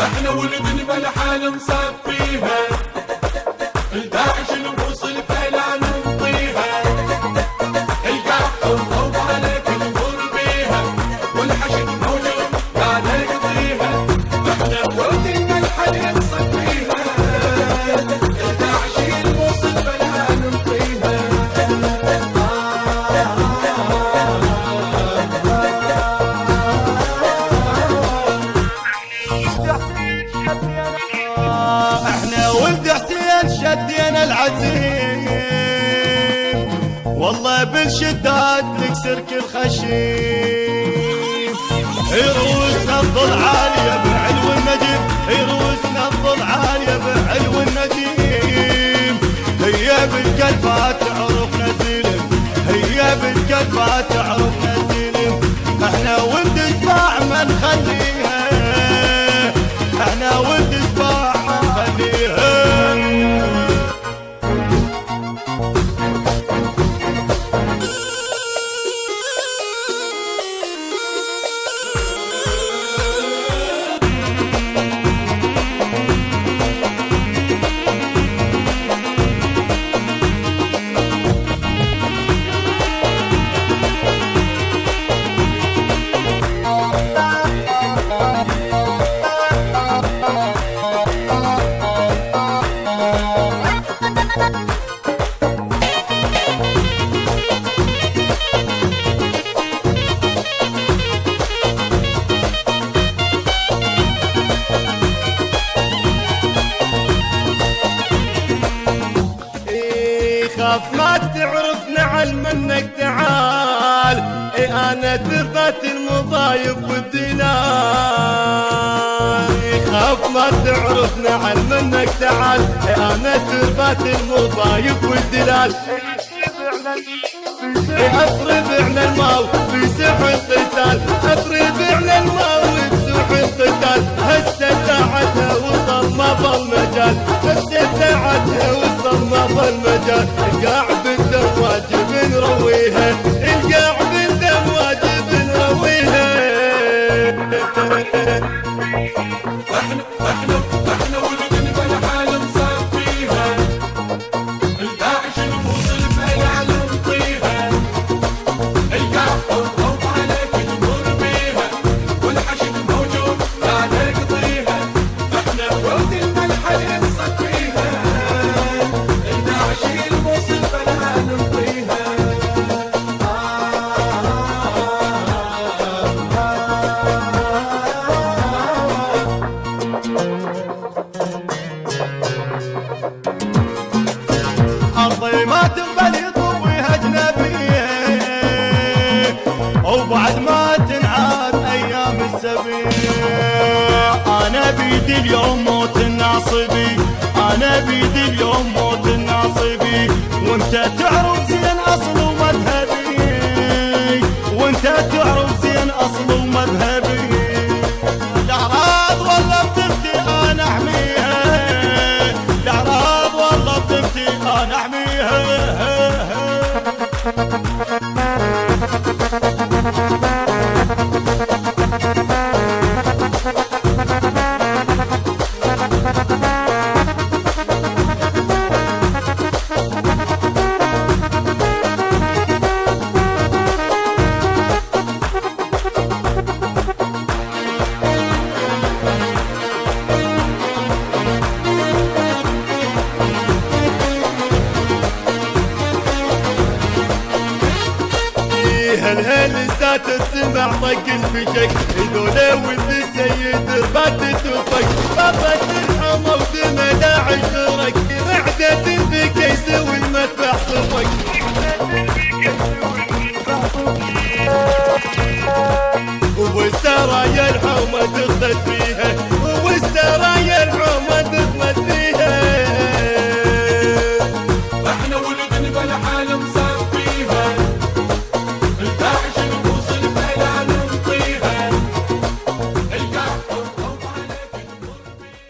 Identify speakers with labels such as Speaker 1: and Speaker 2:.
Speaker 1: احنا ولد بلحال نصفيها، الداعش نوصل فلا ننطيها، القاع الضوء عليك نمر بيها، والحشد موجود لا نقضيها. احنا ولد بلحال نصفيها، الداعش نوصل فلا ننطيها.
Speaker 2: احنا ولد حسين شدينا العزيم، والله بالشداد نكسر كل خشيم. يروسنا الظل عالية بعلو النجيم، يروسنا الظل عالية بعلو النجيم. هي بالقلبات تعرف نزيلم، هي بالقلبات تعرف نزيلم. احنا ولد سباع ما نخليها، احنا ولد سباع ما نخليها. خاف ما تعرفنا علم منك تعال، انا تربت المضايب والدلال. خاف ما تعرفنا علم منك تعال، انا تربت المضايب والدلال. اضرب على الماو بسوح القتال، اضرب على الماو بسوح القتال. هسه ساعتها وصل ما ظل مجال، هسه ساعتها وصل ما ظل مجال. القاع بالدم واجب نرويها، القاع بالدم واجب نرويها.
Speaker 1: احنا ولد بلحال نصفيها، الداعش نوصل فلا ننطيها، القاع الضوء عليك نمر بيها، والحشد موجود لا نقضيها. احنا ولد بلحال نصفيها، الداعش نوصل فلا ننطيها.
Speaker 2: أرضي ما تقبل يطويها أجنبية، وبعد ما تنعاد أيام السبيع. أنا بيدي اليوم موت الناصبي، أنا بيدي اليوم موت الناصبي. وأنت تعرف زين أصل ومذهبي، وأنت تعرف زين أصل ومذهبي. الأعراض والله بتفتي أنا أحميها، الأعراض والله بتفتي أنا أحميها. هالهل ذات السمع طق الفشك، ذولا ولد السيد ربات توفك. بابت الحمى ودمى داعش غرك، رعدة بكيس والمدفع صفك. والسرايا الحومة تغمد فيها، والسرايا الحومة تغمد فيها.
Speaker 1: احنا ولد بلحال نصفيها، الداعش نوصل فلا ننطيها، القاع الضوء عليك نمر بيها.